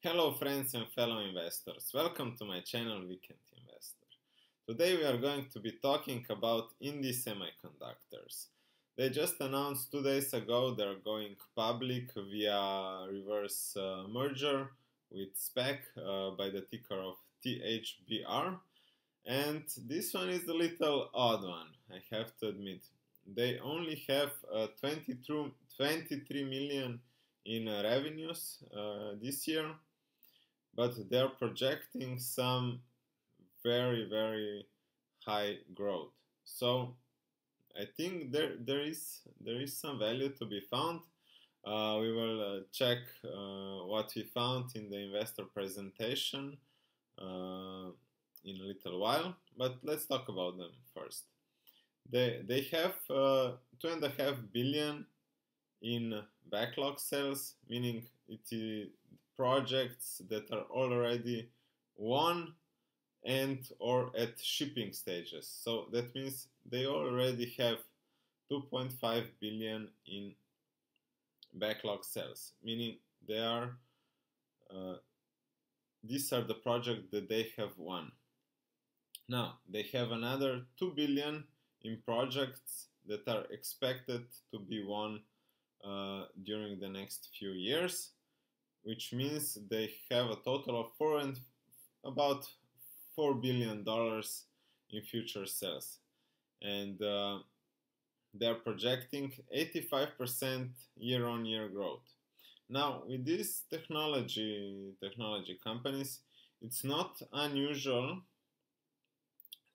Hello friends and fellow investors, welcome to my channel Weekend Investor. Today we are going to be talking about Indie Semiconductors. They just announced 2 days ago they're going public via reverse merger with SPAC by the ticker of THBR. And this one is a little odd one, I have to admit. They only have 23 million in revenues this year, but they're projecting some very high growth. So I think there is some value to be found. We will check what we found in the investor presentation in a little while, but let's talk about them first. They have 2.5 billion in backlog sales, meaning it is projects that are already won and or at shipping stages. So that means they already have 2.5 billion in backlog sales, meaning they are these are the projects that they have won. Now they have another 2 billion in projects that are expected to be won during the next few years, which means they have a total of about $4 billion in future sales. And they're projecting 85% year-on-year growth. Now, with these technology companies, it's not unusual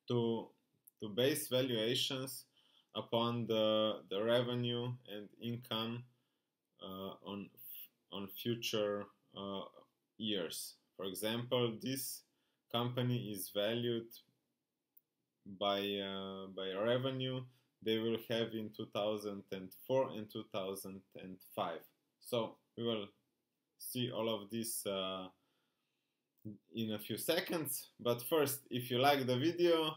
to base valuations upon the revenue and income on future years. For example, this company is valued by revenue they will have in 2004 and 2005. So we will see all of this in a few seconds. But first, if you like the video,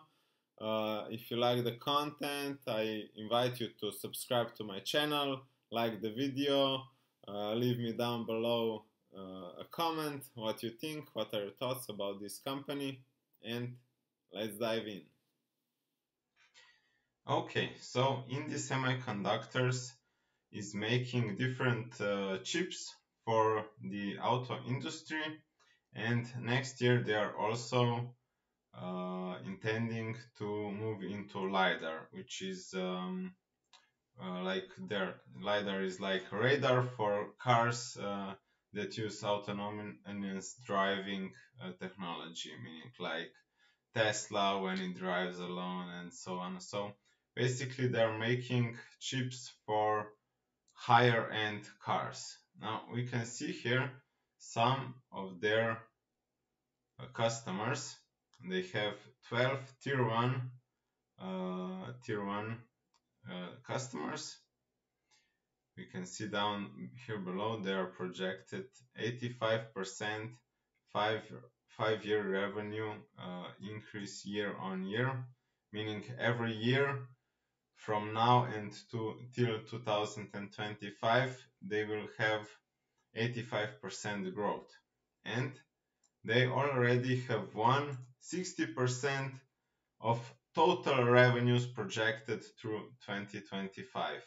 if you like the content, I invite you to subscribe to my channel, like the video, leave me down below a comment, what you think, what are your thoughts about this company, and let's dive in. Okay, so Indie Semiconductors is making different chips for the auto industry, and next year they are also intending to move into LIDAR, which is like their LIDAR is like radar for cars that use autonomous driving technology, meaning like Tesla when it drives alone and so on. So basically they're making chips for higher end cars. Now we can see here some of their customers. They have 12 tier 1 customers. We can see down here below they are projected 85% five-year revenue increase year on year, meaning every year from now and till 2025 they will have 85% growth, and they already have won 60% of total revenues projected through 2025.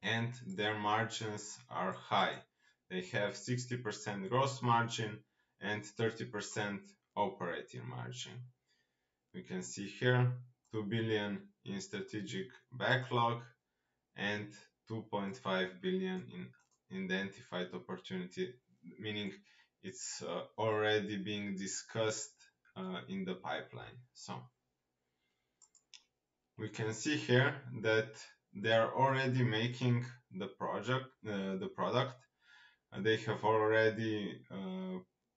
And their margins are high. They have 60% gross margin and 30% operating margin. We can see here 2 billion in strategic backlog and 2.5 billion in identified opportunity, meaning it's already being discussed in the pipeline. So we can see here that they are already making the product. They have already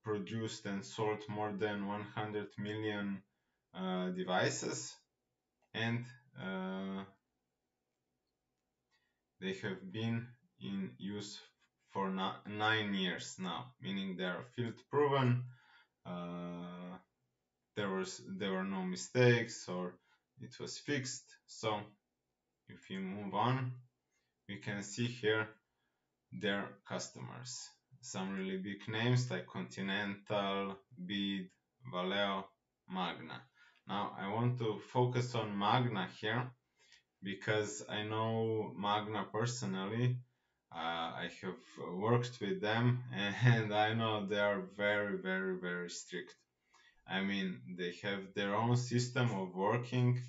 produced and sold more than 100 million devices, and they have been in use for 9 years now, meaning they are field proven. There were no mistakes or it was fixed. So if you move on, we can see here their customers. some really big names like Continental, BID, Valeo, Magna. Now I want to focus on Magna here because I know Magna personally. I have worked with them and I know they are very, very, very strict. I mean, they have their own system of working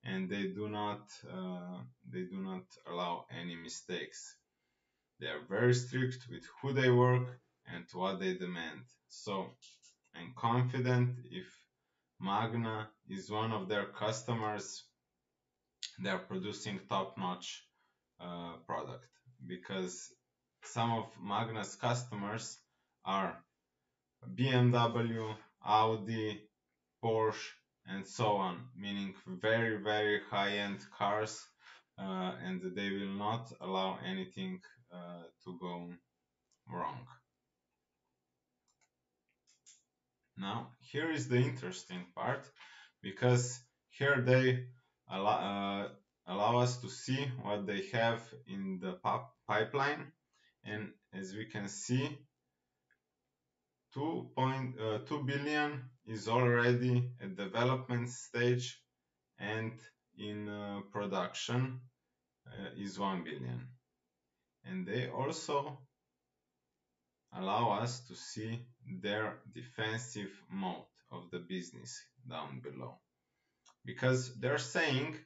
and they do not allow any mistakes. They are very strict with who they work and what they demand. So I'm confident if Magna is one of their customers, they are producing top-notch product, because some of Magna's customers are BMW, Audi, Porsche, and so on, meaning very, very high-end cars, and they will not allow anything to go wrong. Now, here is the interesting part, because here they allow us to see what they have in the pipeline, and as we can see, 2 billion is already at development stage, and in production is 1 billion. And they also allow us to see their defensive mode of the business down below, because they're saying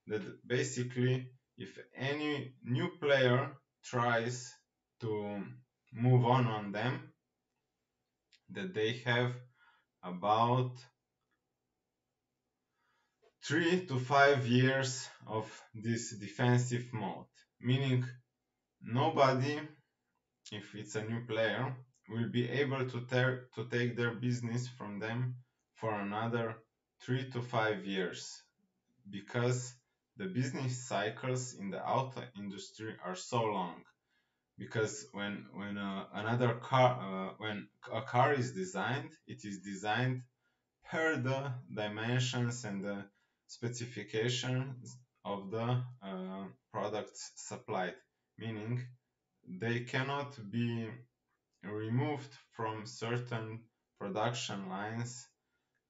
that basically if any new player tries to move on them, that they have about 3 to 5 years of this defensive mode, meaning nobody, if it's a new player, will be able to take their business from them for another 3 to 5 years, because the business cycles in the auto industry are so long. Because when a car is designed, it is designed per the dimensions and the specifications of the products supplied, meaning they cannot be removed from certain production lines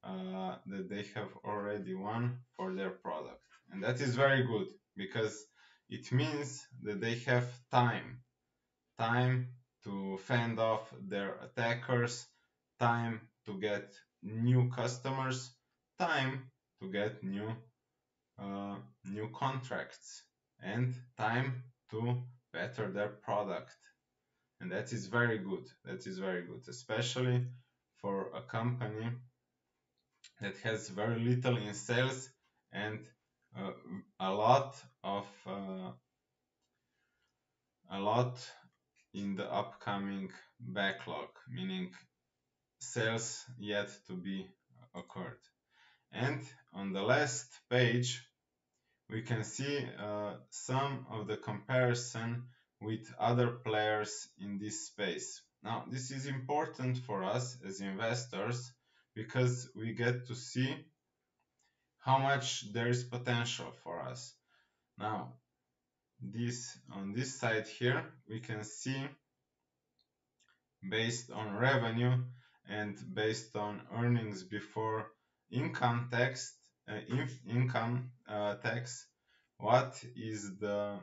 that they have already won for their product. And that is very good, because it means that they have time to fend off their attackers, time to get new customers, time to get new contracts, and time to better their product. And that is very good. That is very good, especially for a company that has very little in sales and a lot in the upcoming backlog, meaning sales yet to be occurred. And on the last page, we can see some of the comparison with other players in this space. Now, this is important for us as investors, because we get to see how much there is potential for us. Now, on this side here, we can see, based on revenue and based on earnings before income tax, what is the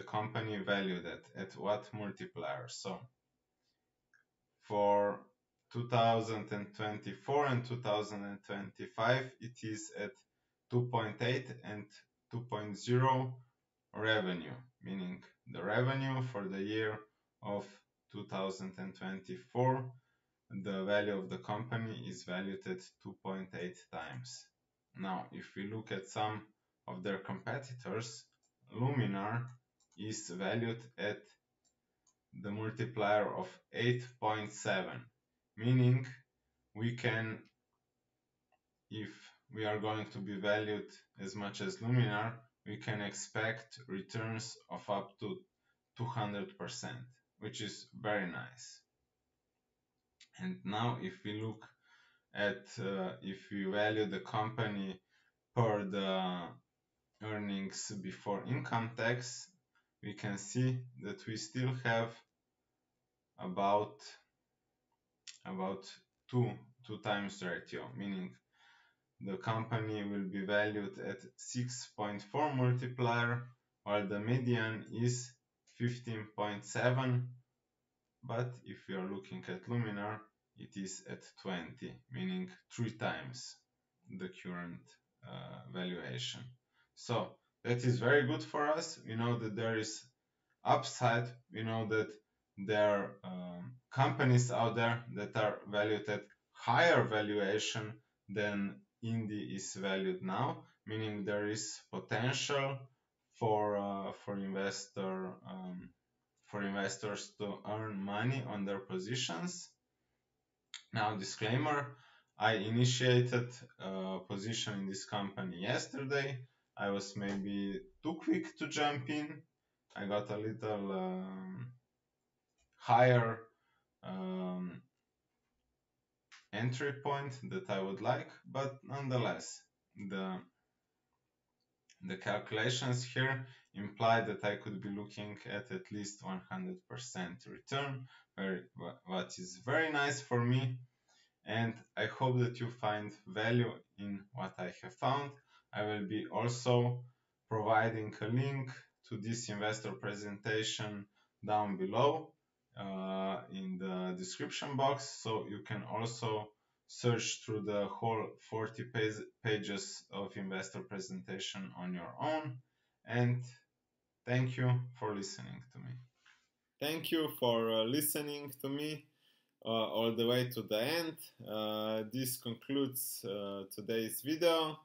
company valued at what multiplier. So for 2024 and 2025, it is at 2.8 and 2.0 revenue, meaning the revenue for the year of 2024, the value of the company is valued at 2.8 times. Now, if we look at some of their competitors, Luminar is valued at the multiplier of 8.7, meaning we can, if we are going to be valued as much as Luminar, we can expect returns of up to 200%, which is very nice. And now if we look at, if we value the company per the earnings before income tax, we can see that we still have about two times ratio, meaning the company will be valued at 6.4 multiplier, while the median is 15.7. But if we are looking at Luminar, it is at 20, meaning 3 times the current valuation. So that is very good for us. We know that there is upside. We know that there are companies out there that are valued at higher valuation than Indie is valued now, meaning there is potential for investors to earn money on their positions. Now, disclaimer, I initiated a position in this company yesterday. I was maybe too quick to jump in. I got a little higher entry point that I would like, but nonetheless, the calculations here imply that I could be looking at least 100% return, what is very nice for me, and I hope that you find value in what I have found. I will be also providing a link to this investor presentation down below in the description box, so you can also search through the whole 40 pages of investor presentation on your own. And thank you for listening to me. Thank you for listening to me all the way to the end. This concludes today's video.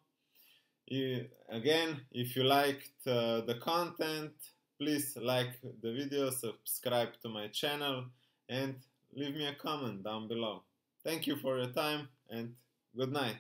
Again, if you liked the content, please like the video, subscribe to my channel, and leave me a comment down below. Thank you for your time, and good night.